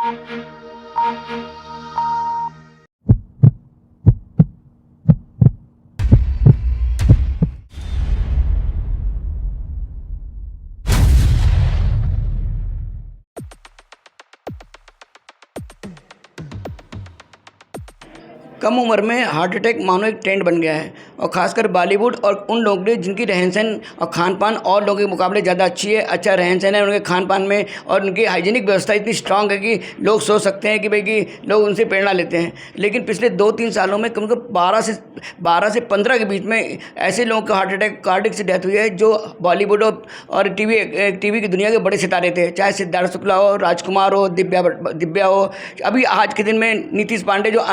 कम उम्र में heart attack मानो एक ट्रेंड बन गया है, और ख़ासकर बॉलीवुड और उन लोगों के जिनकी रहन-सहन और खान-पान और लोगों के मुकाबले ज़्यादा अच्छी है, अच्छा रहन-सहन है उनके खान-पान में, और उनकी हाइजीनिक व्यवस्था इतनी स्ट्रांग है कि लोग सोच सकते हैं कि भाई कि लोग उनसे प्रेरणा लेते हैं। लेकिन पिछले 2-3 सालों में कम से कम 12 से 15 के बीच में ऐसे लोगों का हार्ट अटैक कार्डियक से डेथ हुई है जो बॉलीवुड और टीवी की दुनिया के बड़े सितारे थे, चाहे सिद्धार्थ शुक्ला हो, राजकुमार हो, दिव्या हो। अभी आज के दिन में नीतीश पांडे जो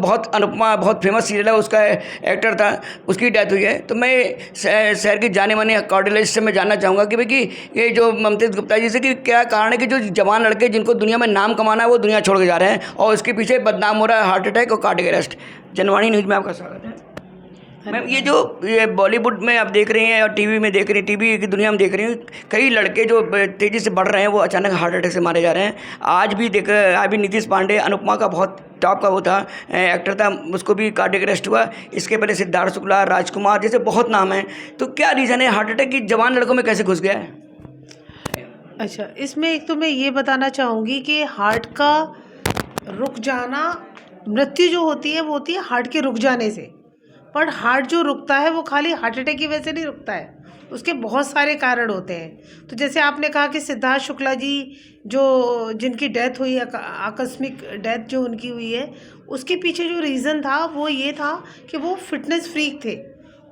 बहुत अनुपमा बहुत फेमस सीरियल है उसका एक्टर था, उसकी डेथ हुई है। तो मैं शहर की जाने माने कार्डियोलॉजिस्ट से मैं जानना चाहूँगा कि भाई कि ये जो ममताज गुप्ता जी से कि क्या कारण है कि जो जवान लड़के जिनको दुनिया में नाम कमाना है वो दुनिया छोड़ के जा रहे हैं और इसके पीछे बदनाम हो रहा है हार्ट अटैक और कार्डियक अरेस्ट। जनवाणी न्यूज़ में आपका स्वागत है। मैम, ये बॉलीवुड में आप देख रही हैं और टीवी में देख रही हैं, टीवी की दुनिया में देख रही हैं, कई लड़के जो तेज़ी से बढ़ रहे हैं वो अचानक हार्ट अटैक से मारे जा रहे हैं। आज भी नीतीश पांडे अनुपमा का बहुत टॉप का वो था, एक्टर था, उसको भी कार्डियक अरेस्ट हुआ। इसके पहले सिद्धार्थ शुक्ला, राजकुमार जैसे बहुत नाम हैं। तो क्या रीज़न है हार्ट अटैक की जवान लड़कों में कैसे घुस गया है? अच्छा, इसमें एक तो मैं ये बताना चाहूँगी कि हार्ट का रुक जाना, मृत्यु जो होती है वो होती है हार्ट के रुक जाने से। पर हार्ट जो रुकता है वो खाली हार्ट अटैक की वजह से नहीं रुकता है, उसके बहुत सारे कारण होते हैं। तो जैसे आपने कहा कि सिद्धार्थ शुक्ला जी जिनकी डेथ हुई, आकस्मिक डेथ जो उनकी हुई है, उसके पीछे जो रीज़न था वो ये था कि वो फिटनेस फ्रीक थे,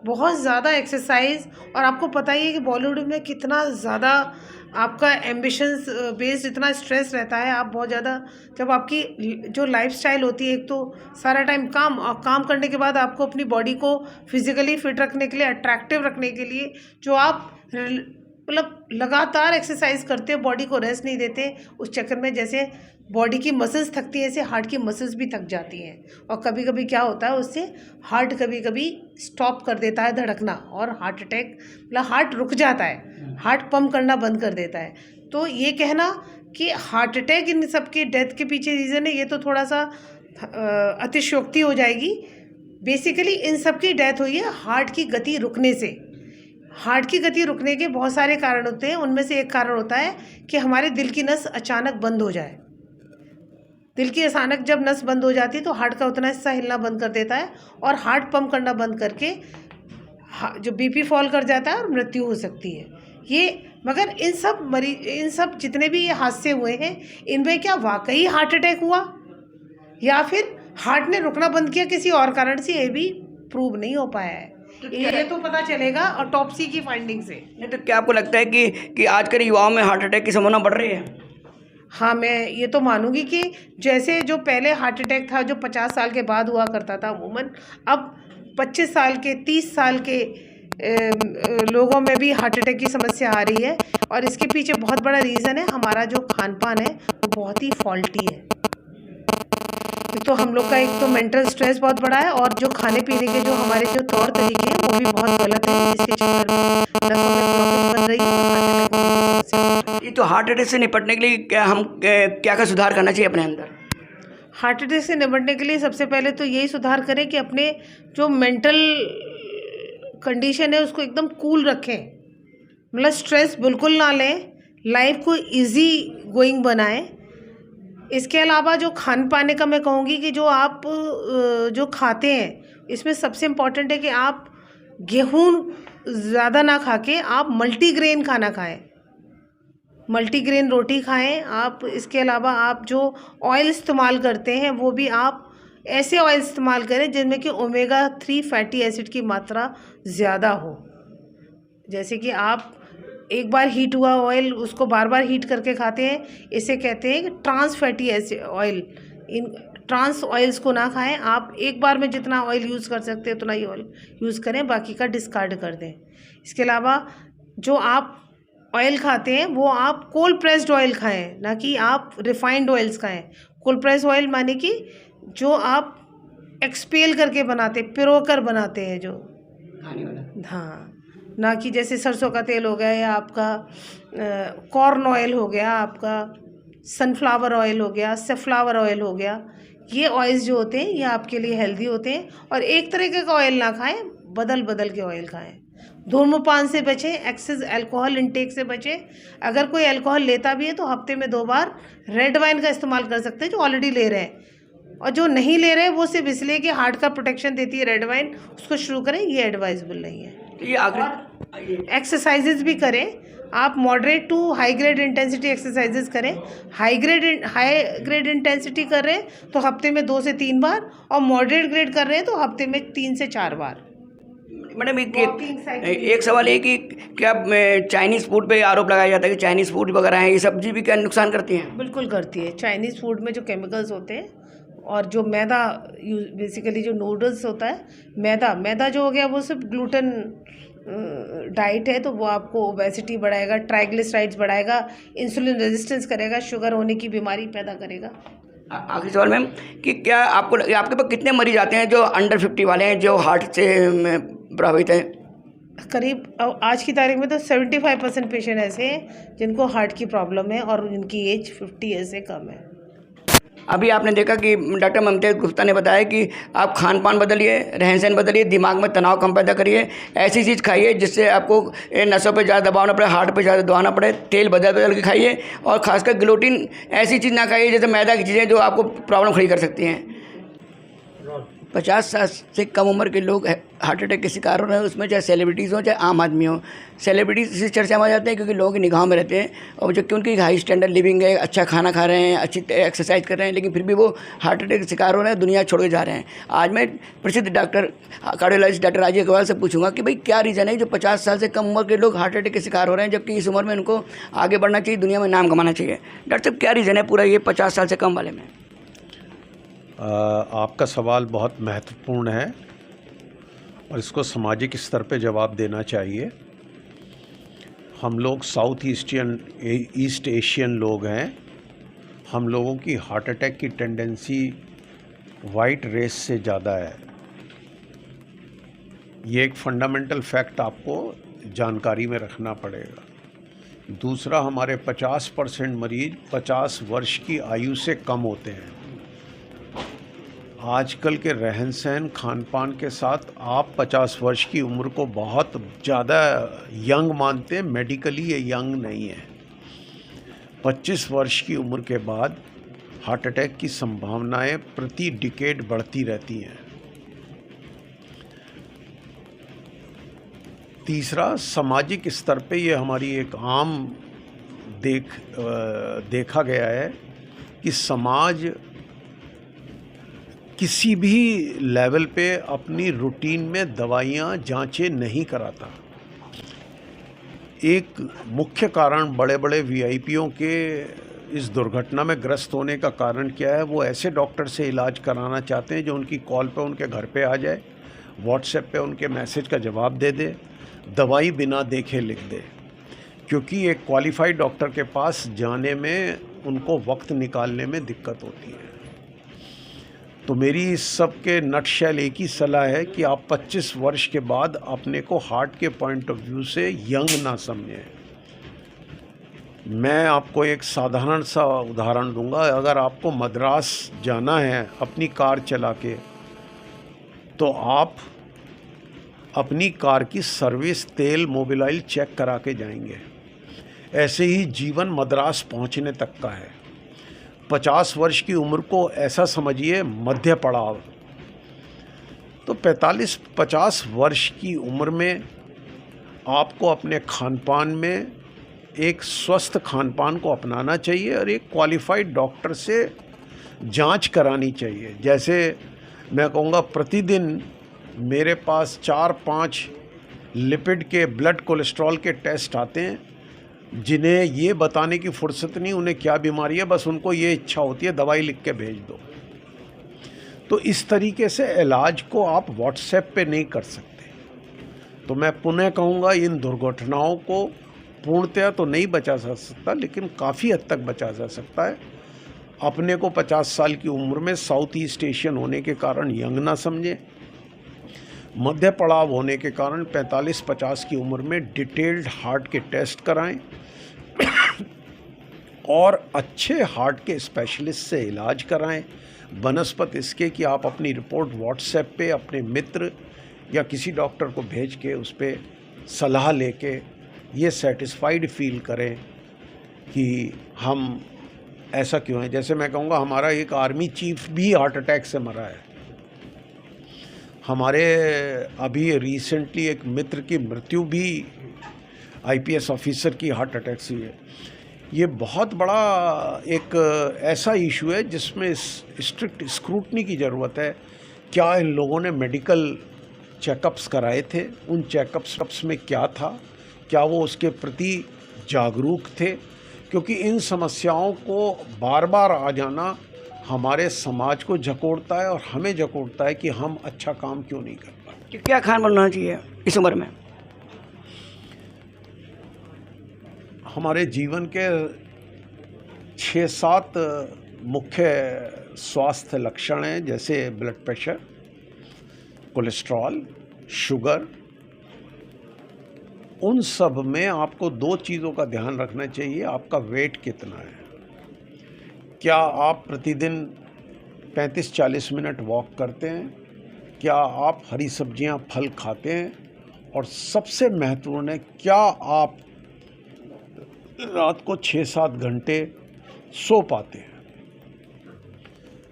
बहुत ज़्यादा एक्सरसाइज। और आपको पता ही है कि बॉलीवुड में कितना ज़्यादा आपका एम्बिशंस बेस्ड इतना स्ट्रेस रहता है। आप बहुत ज़्यादा, जब आपकी जो लाइफस्टाइल होती है, एक तो सारा टाइम काम, और काम करने के बाद आपको अपनी बॉडी को फिजिकली फिट रखने के लिए, अट्रैक्टिव रखने के लिए जो आप मतलब लगातार एक्सरसाइज करते हो, बॉडी को रेस्ट नहीं देते, उस चक्कर में जैसे बॉडी की मसल्स थकती है ऐसे हार्ट की मसल्स भी थक जाती हैं। और कभी कभी क्या होता है, उससे हार्ट कभी कभी स्टॉप कर देता है धड़कना, और हार्ट अटैक मतलब हार्ट रुक जाता है, हार्ट पंप करना बंद कर देता है। तो ये कहना कि हार्ट अटैक इन सब के डेथ के पीछे रीज़न है, ये तो थोड़ा सा अतिशयोक्ति हो जाएगी। बेसिकली इन सब की डेथ हुई है हार्ट की गति रुकने से। हार्ट की गति रुकने के बहुत सारे कारण होते हैं, उनमें से एक कारण होता है कि हमारे दिल की नस अचानक बंद हो जाए। दिल की अचानक जब नस बंद हो जाती है तो हार्ट का उतना हिस्सा हिलना बंद कर देता है, और हार्ट पंप करना बंद करके जो बीपी फॉल कर जाता है और मृत्यु हो सकती है। ये मगर इन सब जितने भी ये हादसे हुए हैं, इनमें क्या वाकई हार्ट अटैक हुआ या फिर हार्ट ने रुकना बंद किया किसी और कारण से, ये भी प्रूव नहीं हो पाया है। ये तो पता चलेगा ऑटोप्सी की फाइंडिंग से। नहीं तो क्या आपको लगता है कि आजकल युवाओं में हार्ट अटैक की संभावना बढ़ रही है? हाँ, मैं ये तो मानूंगी कि जैसे जो पहले हार्ट अटैक था जो 50 साल के बाद हुआ करता था अमूमन, अब 25 साल के 30 साल के लोगों में भी हार्ट अटैक की समस्या आ रही है। और इसके पीछे बहुत बड़ा रीज़न है हमारा जो खान पान है, वो बहुत ही फॉल्टी है। तो हम लोग का एक तो मेंटल स्ट्रेस बहुत बड़ा है, और जो खाने पीने के जो हमारे जो तौर तरीके हैं वो भी बहुत गलत है, जिसके चक्कर में नसों में ब्लॉकेज बन रही है और हार्ट अटैक होने की समस्या। ये तो हार्ट अटैक से निपटने के लिए क्या सुधार करना चाहिए अपने अंदर? हार्ट अटैक से निपटने के लिए सबसे पहले तो यही सुधार करें कि अपने जो मेंटल कंडीशन है उसको एकदम कूल रखें, मतलब स्ट्रेस बिल्कुल ना लें, लाइफ को इजी गोइंग बनाएं। इसके अलावा जो खान पाने का मैं कहूँगी कि जो आप जो खाते हैं, इसमें सबसे इम्पॉर्टेंट है कि आप गेहूँ ज़्यादा ना खा के आप मल्टीग्रेन खाना खाएं, मल्टीग्रेन रोटी खाएं आप। इसके अलावा आप जो ऑयल इस्तेमाल करते हैं वो भी आप ऐसे ऑयल इस्तेमाल करें जिनमें कि ओमेगा 3 फैटी एसिड की मात्रा ज़्यादा हो। जैसे कि आप एक बार हीट हुआ ऑयल उसको बार बार हीट करके खाते हैं, इसे कहते हैं कि trans fatty acid oil. In trance oils को ना खाएं आप, एक बार में जितना ऑयल यूज़ कर सकते हैं उतना ही ऑयल यूज़ करें, बाकी का डिस्कार्ड कर दें। इसके अलावा जो आप ऑयल खाते हैं वो आप कोल्ड प्रेस्ड ऑयल खाएं, ना कि आप रिफाइंड ऑयल्स खाएं। कोल्ड प्रेस्ड ऑयल माने कि जो आप एक्सपेल करके बनाते, पिरो कर बनाते हैं जो खाने वाला। हाँ, ना कि जैसे सरसों का तेल हो गया, या आपका कॉर्न ऑयल हो गया, आपका सनफ्लावर ऑयल हो गया, सेफ्लावर ऑयल हो गया, ये ऑयल्स जो होते हैं ये आपके लिए हेल्दी होते हैं। और एक तरीके का ऑयल ना खाएं, बदल बदल के ऑयल खाएं। धूम्रपान से बचें, एक्सेस अल्कोहल इंटेक से बचें। अगर कोई अल्कोहल लेता भी है तो हफ्ते में 2 बार रेड वाइन का इस्तेमाल कर सकते हैं जो ऑलरेडी ले रहे हैं, और जो नहीं ले रहे वो सिर्फ इसलिए कि हार्ट का प्रोटेक्शन देती है रेड वाइन, उसको शुरू करें, ये एडवाइजेबल नहीं है। ये आखिरी एक्सरसाइजेज भी करें आप, moderate to high grade intensity exercises करें। हाई ग्रेड इंटेंसिटी कर रहे हैं तो हफ्ते में 2 से 3 बार, और मॉडरेट ग्रेड कर रहे हैं तो हफ्ते में 3 से 4 बार। मैडम एक सवाल है कि क्या चाइनीज़ फूड पे आरोप लगाया जाता है कि चाइनीज़ फूड वगैरह हैं, ये सब्जी भी क्या नुकसान करती हैं? बिल्कुल करती है। चाइनीज़ फूड में जो केमिकल्स होते हैं और जो मैदा, बेसिकली जो नूडल्स होता है, मैदा जो हो गया वो सिर्फ ग्लूटेन डाइट है, तो वो आपको ओबेसिटी बढ़ाएगा, ट्राइग्लिसराइड्स बढ़ाएगा, इंसुलिन रेजिस्टेंस करेगा, शुगर होने की बीमारी पैदा करेगा। आखिरी सवाल मैम कि क्या आपके पास कितने मरीज आते हैं जो अंडर 50 वाले हैं जो हार्ट से प्रभावित हैं? करीब आज की तारीख में तो 75% पेशेंट ऐसे हैं जिनको हार्ट की प्रॉब्लम है और जिनकी एज 50 ईयर से कम है। अभी आपने देखा कि डॉक्टर ममताज़ गुप्ता ने बताया कि आप खान पान बदलिए, रहन सहन बदलिए, दिमाग में तनाव कम पैदा करिए, ऐसी चीज़ खाइए जिससे आपको नसों पे ज़्यादा दबाव ना पड़े, हार्ट पे ज़्यादा दबाव ना पड़े, तेल बदल बदल के खाइए, और खासकर ग्लूटीन ऐसी चीज़ ना खाइए जैसे मैदा की चीज़ें जो आपको प्रॉब्लम खड़ी कर सकती हैं। 50 साल से कम उम्र के लोग हार्ट अटैक के शिकार हो रहे हैं, उसमें चाहे सेलिब्रिटीज़ हो चाहे आम आदमी हो। सेलिब्रिटीज़ इसी चर्चा में आ जाते हैं क्योंकि लोगों की निगाहों में रहते हैं, और जबकि उनकी हाई स्टैंडर्ड लिविंग है, अच्छा खाना खा रहे हैं, अच्छी एक्सरसाइज कर रहे हैं, लेकिन फिर भी वो हार्ट अटैक के शिकार हो रहे हैं, दुनिया छोड़ के जा रहे हैं। आज मैं प्रसिद्ध doctor cardiologist doctor Rajeev Agarwal से पूछूंगा कि भाई क्या रीज़न है जो 50 साल से कम उम्र के लोग हार्ट अटैक के शिकार हो रहे हैं, जबकि इस उम्र में उनको आगे बढ़ना चाहिए, दुनिया में नाम कमाना चाहिए। डॉक्टर साहब क्या रीज़न है पूरा ये 50 साल से कम वाले में? आपका सवाल बहुत महत्वपूर्ण है और इसको सामाजिक स्तर पे जवाब देना चाहिए। हम लोग ईस्ट एशियन लोग हैं। हम लोगों की हार्ट अटैक की टेंडेंसी वाइट रेस से ज़्यादा है। ये एक फंडामेंटल फैक्ट आपको जानकारी में रखना पड़ेगा। दूसरा, हमारे 50% मरीज 50 वर्ष की आयु से कम होते हैं। आजकल के रहन सहन खान पान के साथ आप 50 वर्ष की उम्र को बहुत ज़्यादा यंग मानते हैं, मेडिकली ये यंग नहीं है। 25 वर्ष की उम्र के बाद हार्ट अटैक की संभावनाएं प्रति डिकेड बढ़ती रहती हैं। तीसरा, सामाजिक स्तर पे ये हमारी एक आम देखा गया है कि समाज किसी भी लेवल पे अपनी रूटीन में दवाइयाँ जांचें नहीं कराता। एक मुख्य कारण बड़े बड़े वीआईपीओं के इस दुर्घटना में ग्रस्त होने का कारण क्या है? वो ऐसे डॉक्टर से इलाज कराना चाहते हैं जो उनकी कॉल पे उनके घर पे आ जाए, व्हाट्सएप पे उनके मैसेज का जवाब दे दे, दवाई बिना देखे लिख दे, क्योंकि एक क्वालिफाइड डॉक्टर के पास जाने में उनको वक्त निकालने में दिक्कत होती है। तो मेरी इस सब के नटशेल एक ही सलाह है कि आप 25 वर्ष के बाद अपने को हार्ट के पॉइंट ऑफ व्यू से यंग ना समझें। मैं आपको एक साधारण सा उदाहरण दूंगा। अगर आपको मद्रास जाना है अपनी कार चला के, तो आप अपनी कार की सर्विस, तेल, मोबिल चेक करा के जाएंगे। ऐसे ही जीवन मद्रास पहुंचने तक का है। 50 वर्ष की उम्र को ऐसा समझिए मध्य पड़ाव। तो 45-50 वर्ष की उम्र में आपको अपने खान पान में एक स्वस्थ खान पान को अपनाना चाहिए और एक क्वालिफाइड डॉक्टर से जांच करानी चाहिए। जैसे मैं कहूँगा प्रतिदिन मेरे पास 4-5 लिपिड के, ब्लड कोलेस्ट्रॉल के टेस्ट आते हैं, जिन्हें ये बताने की फुर्सत नहीं उन्हें क्या बीमारी है, बस उनको ये इच्छा होती है दवाई लिख के भेज दो। तो इस तरीके से इलाज को आप व्हाट्सएप पे नहीं कर सकते। तो मैं पुनः कहूँगा, इन दुर्घटनाओं को पूर्णतया तो नहीं बचा जा सकता, लेकिन काफ़ी हद तक बचा जा सकता है। अपने को 50 साल की उम्र में साउथ ईस्ट एशियन होने के कारण यंग ना समझें। मध्य पड़ाव होने के कारण 45-50 की उम्र में डिटेल्ड हार्ट के टेस्ट कराएं और अच्छे हार्ट के स्पेशलिस्ट से इलाज कराएं, बनस्पत इसके कि आप अपनी रिपोर्ट व्हाट्सएप पे अपने मित्र या किसी डॉक्टर को भेज के उस पर सलाह लेके ये सेटिस्फाइड फील करें कि हम ऐसा क्यों है। जैसे मैं कहूँगा, हमारा एक आर्मी चीफ भी हार्ट अटैक से मरा है। हमारे अभी रिसेंटली एक मित्र की मृत्यु भी आईपीएस ऑफिसर की हार्ट अटैक से हुई है। ये बहुत बड़ा एक ऐसा इशू है जिसमें स्ट्रिक्ट स्क्रूटनी की ज़रूरत है। क्या इन लोगों ने मेडिकल चेकअप्स कराए थे? उन चेकअप्स में क्या था? क्या वो उसके प्रति जागरूक थे? क्योंकि इन समस्याओं को बार बार आ जाना हमारे समाज को झकोड़ता है और हमें झकोड़ता है कि हम अच्छा काम क्यों नहीं कर पाते। कि क्या खान बनना चाहिए इस उम्र में? हमारे जीवन के 6-7 मुख्य स्वास्थ्य लक्षण हैं, जैसे ब्लड प्रेशर, कोलेस्ट्रॉल, शुगर। उन सब में आपको 2 चीज़ों का ध्यान रखना चाहिए। आपका वेट कितना है? क्या आप प्रतिदिन 35-40 मिनट वॉक करते हैं? क्या आप हरी सब्जियां, फल खाते हैं? और सबसे महत्वपूर्ण है, क्या आप रात को 6-7 घंटे सो पाते हैं?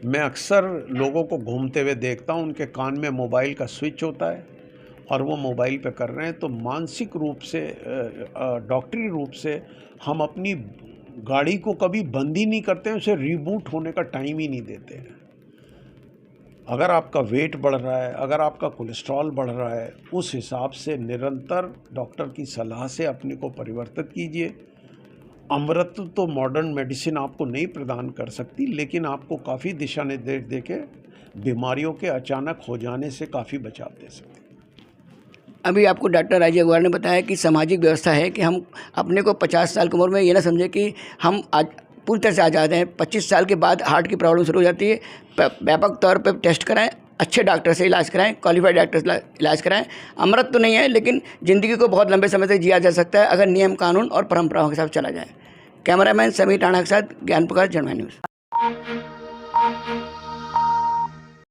मैं अक्सर लोगों को घूमते हुए देखता हूं, उनके कान में मोबाइल का स्विच होता है और वो मोबाइल पे कर रहे हैं। तो मानसिक रूप से, डॉक्टरी रूप से हम अपनी गाड़ी को कभी बंद ही नहीं करते हैं, उसे रीबूट होने का टाइम ही नहीं देते हैं। अगर आपका वेट बढ़ रहा है, अगर आपका कोलेस्ट्रॉल बढ़ रहा है, उस हिसाब से निरंतर डॉक्टर की सलाह से अपने को परिवर्तित कीजिए। अमृत तो मॉडर्न मेडिसिन आपको नहीं प्रदान कर सकती, लेकिन आपको काफ़ी दिशा निर्देश देके बीमारियों के अचानक हो जाने से काफ़ी बचाव दे सकती है। अभी आपको डॉक्टर राजीव अग्रवाल ने बताया कि सामाजिक व्यवस्था है कि हम अपने को 50 साल की उम्र में ये ना समझे कि हम आज पूरी तरह से आज़ाद हैं। 25 साल के बाद हार्ट की प्रॉब्लम शुरू हो जाती है। व्यापक तौर पे टेस्ट कराएं, अच्छे डॉक्टर से इलाज कराएं, क्वालिफाइड डॉक्टर से इलाज कराएं। अमृत तो नहीं है, लेकिन ज़िंदगी को बहुत लंबे समय तक जिया जा सकता है अगर नियम, कानून और परंपराओं के साथ चला जाए। कैमरामैन समीर राणा के साथ ज्ञान प्रकाश, जनमय न्यूज़।